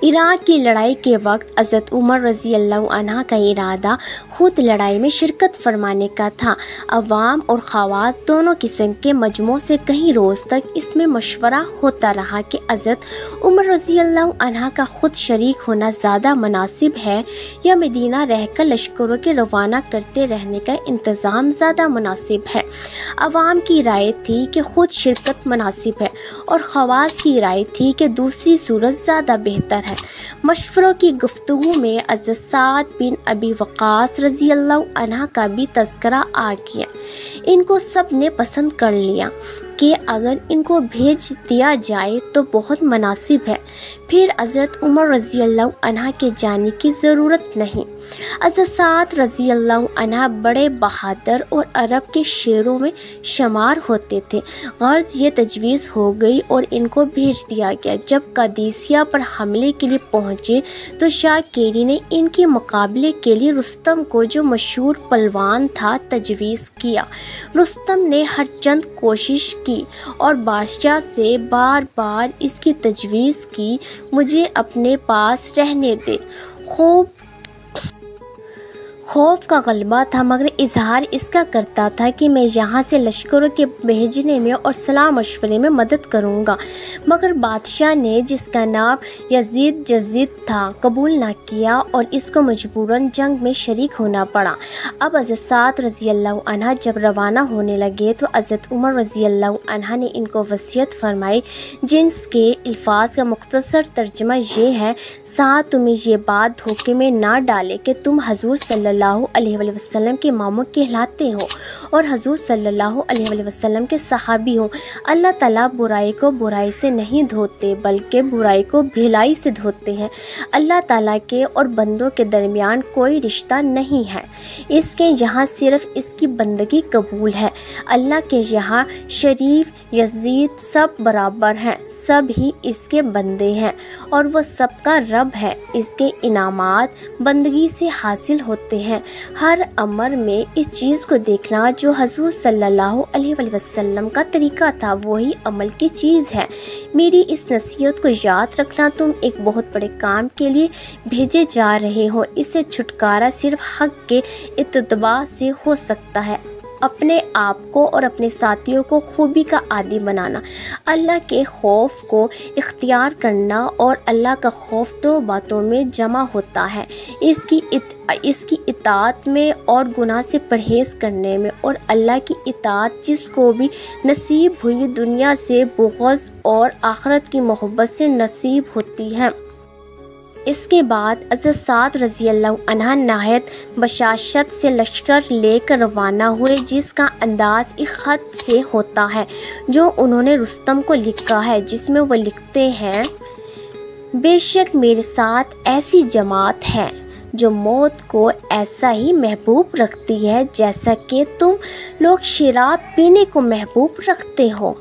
عراق کی لڑائی کے وقت حضرت عمر رضی اللہ عنہ کا ارادہ خود لڑائی میں شرکت فرمانے کا تھا۔ عوام اور خواص دونوں قسم کے مجموعوں سے کئی روز تک اس میں مشورہ ہوتا رہا کہ حضرت عمر رضی اللہ عنہ کا خود شریک ہونا زیادہ مناسب ہے یا مدینہ رہ کر لشکروں کے روانہ کرتے رہنے کا انتظام زیادہ مناسب ہے۔ عوام کی رائے تھی کہ خود شرکت مناسب ہے اور خواص کی رائے تھی کہ دوسری صورت زیادہ بہتر ہے۔ مشوروں کی گفتگو میں حضرت سعد بن ابی وقاص رضی اللہ عنہ کا بھی تذکرہ آ گیا۔ ان کو سب نے پسند کر لیا کہ اگر ان کو بھیج دیا جائے تو بہت مناسب ہے، پھر حضرت عمر رضی اللہ عنہ کے جانے کی ضرورت نہیں۔ حضرت سعد رضی اللہ عنہ بڑے بہادر اور عرب کے شیروں میں شمار ہوتے تھے۔ غرض یہ تجویز ہو گئی اور ان کو بھیج دیا گیا۔ جب قادسیہ پر حملے کے لیے پہنچے تو شاہ کیری نے ان کے مقابلے کے لیے رستم کو، جو مشہور پلوان تھا، تجویز کیا۔ رستم نے ہر چند کوشش کی اور بادشاہ سے بار بار اس کی تجویز کی، مجھے اپنے پاس رہنے دے۔ خوف کا غلبہ تھا، مگر اظہار اس کا کرتا تھا کہ میں یہاں سے لشکروں کے بھیجنے میں اور صلاح مشورے میں مدد کروں گا، مگر بادشاہ نے، جس کا نام یزید جزید تھا، قبول نہ کیا اور اس کو مجبوراً جنگ میں شریک ہونا پڑا۔ اب حضرت سعد رضی اللہ عنہ جب روانہ ہونے لگے تو حضرت عمر رضی اللہ عنہ نے ان کو وصیت فرمائی، جس کے الفاظ کا مختصر ترجمہ یہ ہے: سعد، تمہیں یہ بات دھوکے میں نہ ڈالے کہ تم حضور صلی اللہ علیہ وآلہ وسلم کے ماموں کہلاتے ہو اور حضور صلی اللہ علیہ وآلہ وسلم کے صحابی ہو۔ اللہ تعالیٰ برائی کو برائی سے نہیں دھوتے بلکہ برائی کو بھلائی سے دھوتے ہیں۔ اللہ تعالیٰ کے اور بندوں کے درمیان کوئی رشتہ نہیں ہے، اس کے یہاں صرف اس کی بندگی قبول ہے۔ اللہ کے یہاں شریف یزید سب برابر ہیں، سب ہی اس کے بندے ہیں اور وہ سب کا رب ہے۔ اس کے انعامات بندگی سے حاصل ہوتے ہیں۔ ہر امر میں اس چیز کو دیکھنا جو حضور صلی اللہ علیہ وآلہ وسلم کا طریقہ تھا، وہی عمل کی چیز ہے۔ میری اس نصیحت کو یاد رکھنا، تم ایک بہت بڑے کام کے لیے بھیجے جا رہے ہو، اس سے چھٹکارا صرف حق کے اتباع سے ہو سکتا ہے۔ اپنے آپ کو اور اپنے ساتھیوں کو خوبی کا عادی بنانا، اللہ کے خوف کو اختیار کرنا اور اللہ کا خوف دو باتوں میں جمع ہوتا ہے: اس کی اطاعت میں اور گناہ سے پرہیز کرنے میں، اور اللہ کی اطاعت جس کو بھی نصیب ہوئی دنیا سے بغض اور آخرت کی محبت سے نصیب ہوتی ہے۔ اس کے بعد حضرت سعد رضی اللہ عنہ نہایت بشاشت سے لشکر لے کر روانہ ہوئے، جس کا انداز ایک خط سے ہوتا ہے جو انہوں نے رستم کو لکھا ہے، جس میں وہ لکھتے ہیں: بے شک میرے ساتھ ایسی جماعت ہے جو موت کو ایسا ہی محبوب رکھتی ہے جیسا کہ تم لوگ شراب پینے کو محبوب رکھتے ہو۔